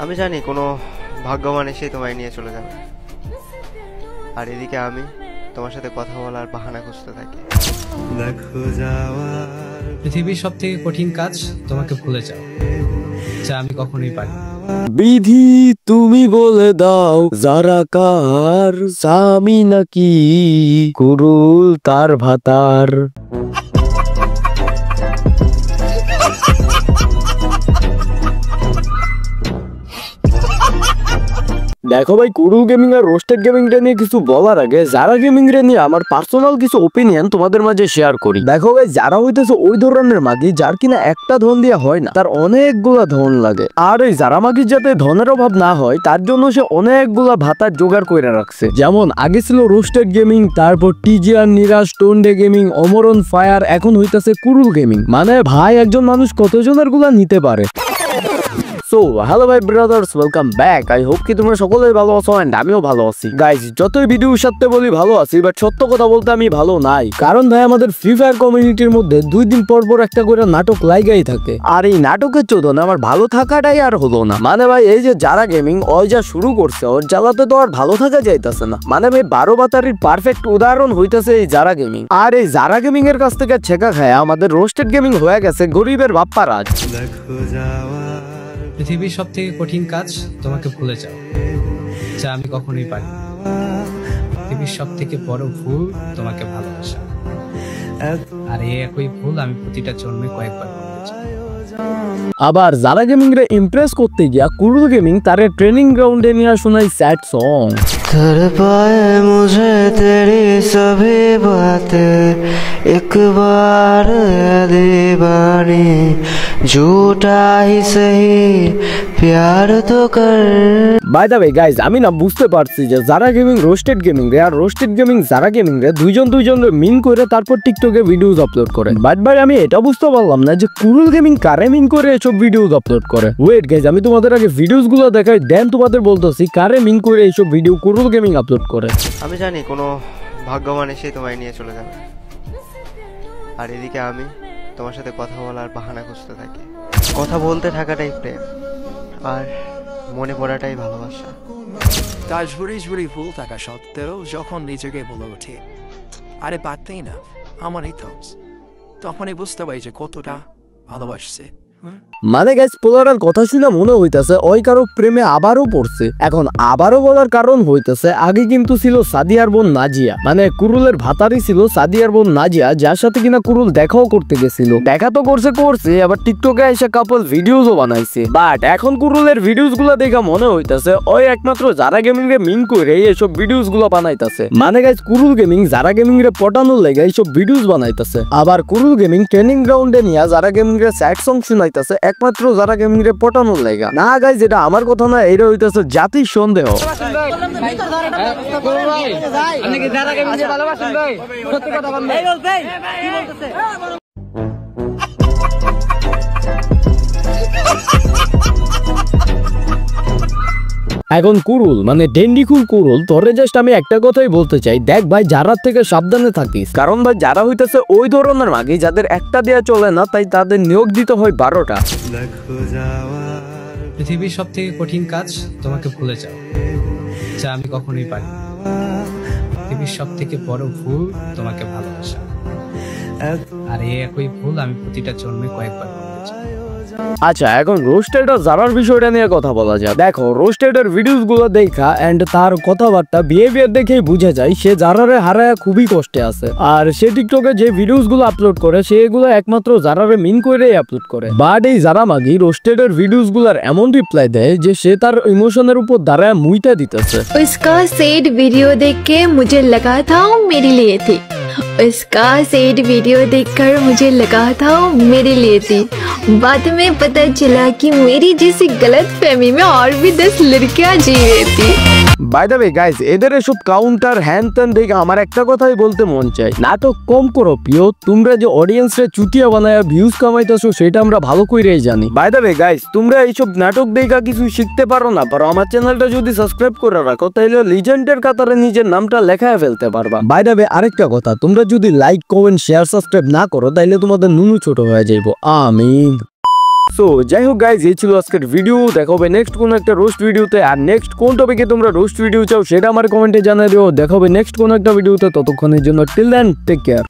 আমি জানি কোনো ভাগ্যবান এসে তোমায় নিয়ে চলে যাবে, আর এদিকে আমি তোমার সাথে কথা বলার বাহানা খুঁজতে থাকি। পৃথিবীর সবথেকে কঠিন কাজ তোমাকে ভুলে যাও, যা আমি কখনোই পারি। বিধি তুমি বলে দাও যারা কার, স্বামী নাকি কুরুল তার ভাতার। দেখো ভাই, কুরুল গেমিং আর রোস্টেড গেমিংটা নিয়ে কিছু বলার আগে যারা গেমিং রে নিয়ে আমার পার্সোনাল কিছু ওপিনিয়ন তোমাদের মাঝে শেয়ার করি। দেখো ভাই, যারা হইতেছে ওই ধরনের মাগি যার কিনা একটা ধন দিয়ে হয় না, তার অনেকগুলা ধন লাগে। আর এই যারা মাগির যাতে ধনের অভাব না হয় তার জন্য সে অনেকগুলা ভাতার জোগাড় করে রাখছে। যেমন আগে ছিল রোস্টেড গেমিং, তারপর টিজিআর, নিরাজ, টোনডে গেমিং, অমরন ফায়ার, এখন হইতেছে কুরুল গেমিং। মানে ভাই, একজন মানুষ কতজনের গুলা নিতে পারে। সো হ্যালো ভাই brothers, welcome back. I hope কি তোমরা সকলেই ভালো আছো এন্ড আমিও ভালো আছি। গাইজ, যতই ভিডিওর সাথে বলি ভালো আছি, বাট সত্য কথা বলতে আমি ভালো নাই। কারণ ভাই, আমাদের ফ্রি ফায়ার কমিউনিটির মধ্যে 2 দিন পর পর একটা করে নাটক লাগাই থাকে, আর এই নাটকের চোদনে আমার ভালো থাকাটাই আর হলো না। মানে ভাই, এই যে যারা গেমিং ওই যা শুরু করছে, ওর জ্বালাতে তো আর ভালো থাকা যাইতেছে না। মানে ভাই, 12 বাতারির পারফেক্ট উদাহরণ হইতেছে এই যারা গেমিং। আর এই যারা গেমিং এর কাছ থেকে ছেকা খায় আমাদের রোস্টেড গেমিং হয়ে গেছে গরিবের বাপ্পা রাজ। পৃথিবীর সবথেকে কঠিন কাজ তোমাকে ভুলে যাও, যা আমি কখনোই পারি। পৃথিবীর সবথেকে বড় ভুল তোমাকে ভালোবাসা, আর এই একই ভুল আমি প্রতিটা জন্মে কয়েকবার করতে চাই। আবার যারা গেমিং রে ইমপ্রেস করতে গিয়া কুরুল গেমিং তারে ট্রেনিং গ্রাউন্ডে নিয়ে শোনাই স্যাড সং। कर पाए मुझे तेरी सभी बातें एक बार दीवानी, झूठा ही सही प्यार तो कर। বাই দ্য ওয়ে গাইজ, আমি না বুঝতে পারছি যে যারা গেমিং রোস্টেড গেমিং রে আর রোস্টেড গেমিং যারা গেমিং রে দুইজন মিন করে তারপর টিকটকে ভিডিওস আপলোড করে। বাট ভাই, আমি এটা বুঝতে পারলাম না যে কুরুল গেমিং কারে মিন করে এসব ভিডিওস আপলোড করে। ওয়েট গাইজ, আমি তোমাদের আগে ভিডিওস গুলো দেখাই, দেন তোমাদের বলতেছি কারে মিন করে এইসব ভিডিও কুরুল গেমিং আপলোড করে। আমি জানি কোনো ভাগ্যবান এসে তোমায় নিয়ে চলে যাবে, আর এদিকে আমি তোমার সাথে কথা বলার বাহানা খুঁজতে থাকি। কথা বলতে থাকাটাই প্রেম, আর মনে পড়াটাই ভালোবাসা। কাজ ঝুড়ি ভুল থাকা সত্ত্বেও যখন নিজেকে বলে ওঠে আরে পারতেই না, আমারই তো, তখনই বুঝতে পারি যে কতটা ভালোবাসছে। মানে গাইস, পোলারাল কথা শুনে মনে হইতাছে ওই কারো প্রেমে আবারও পড়ছে। এখন আবারও বলার কারণ হইতেছে, আগে কিন্তু ছিল সাদিয়ার বোন নাজিয়া, মানে কুরুলের ভাতারি ছিল সাদিয়ার বোন নাজিয়া, যার সাথে কিনা কুরুল দেখাও করতে গেছিল। দেখা তো করছে, আবার টিকটকে এসে কাপল ভিডিওসও বানাইছে। বাট এখন কুরুলের ভিডিওস গুলা দেখা মনে হইতাছে ওই একমাত্র যারা গেমিং রে মিন করে এইসব ভিডিওস গুলা বানাইতাছে। মানে গাইস, কুরুল গেমিং যারা গেমিং রে পটানোর লেগে এইসব ভিডিওস বানাইতাছে। আবার কুরুল গেমিং ট্রেনিং গ্রাউন্ডে নিয়ে যারা গেমিং রে স্যাড সং শুনাইতাছে একমাত্র যারা গেমিং রে পটানোর লেগা। না গাইস, এটা আমার কথা না, এটা হইতাছে জাতির সন্দেহ। এখন কুরুল মানে ডেন্ডিকুল কুরুল, তোরে জাস্ট আমি একটা কথাই বলতে চাই, দেখ ভাই, যারার থেকে সাবধানে থাকিস। কারণ ভাই, যারা হইতেছে ওই ধরনের মাগি যাদের একটা দেয়া চলে না, তাই তাদের নিয়োগ দিতে হয় 12টা। পৃথিবীর সবথেকে কঠিন কাজ তোমাকে ভুলে যাও, যা আমি কখনোই পারি। পৃথিবীর সবথেকে বড় ভুল তোমাকে ভালোবাসা, আর এই একই ভুল আমি প্রতিটা জন্মে কয়েকবার করতে চাই। আচ্ছা, এখন রোস্টেড আর জারার বিষয়টা নিয়ে কথা বলা যায়। দেখো, রোস্টেডের ভিডিওস গুলো দেখা এন্ড তার কথাবার্তা বিহেভিয়ার দেখেই বুঝা যায় সে জারারে হারায় খুবই কষ্টে আছে। আর সে টিকটকে যে ভিডিওস গুলো আপলোড করে সেগুলো একমাত্র জারারে মিন করেই আপলোড করে। বাট এই জারা মাগি রোস্টেডের ভিডিওস গুলার এমন রিপ্লাই দেয় যে সে তার ইমোশনের উপর দাঁড়ায় মুইটা দিতেছে। उसका सैड वीडियो देख के मुझे लगा था वो मेरे लिए थी। उसका सैड वीडियो देखकर मुझे लगा था वो मेरे लिए थी। बाद में पता चला कि मेरी जैसी गलत फहमी में और भी 10 लड़कियां जी रही थी। বাই দ্য ওয়ে গাইস, এদের এসব কাউন্টার হ্যান ত্যান দেখে আমার একটা কথাই বলতে মন চাই, নাটক কম করো প্রিয়। তোমরা যে অডিয়েন্স রে চুটিয়া বানায় ভিউজ কামাইতেছো সেটা আমরা ভালো করেই জানি। বাই দ্য ওয়ে গাইস, তোমরা এইসব নাটক দেখা কিছু শিখতে পারো না, পারো আমার চ্যানেলটা যদি সাবস্ক্রাইব করে রাখো তাহলে লিজেন্ডের কাতারে নিজের নামটা লেখায় ফেলতে পারবা। বাই দ্য ওয়ে আরেকটা কথা, তোমরা যদি লাইক কমেন্ট শেয়ার সাবস্ক্রাইব না করো তাহলে তোমাদের নুনু ছোট হয়ে যাইবো। আমিন। সো যাই হোক গাইজ, এই ছিল আজকের ভিডিও। দেখা হবে নেক্সট কোন একটা রোস্ট ভিডিওতে। আর নেক্সট কোন টপিকে তোমরা রোস্ট ভিডিও চাও সেটা আমার কমেন্টে জানিয়ে দিও। দেখা হবে নেক্সট কোন একটা ভিডিওতে। ততক্ষণের জন্য টিল দেন টেক কেয়ার।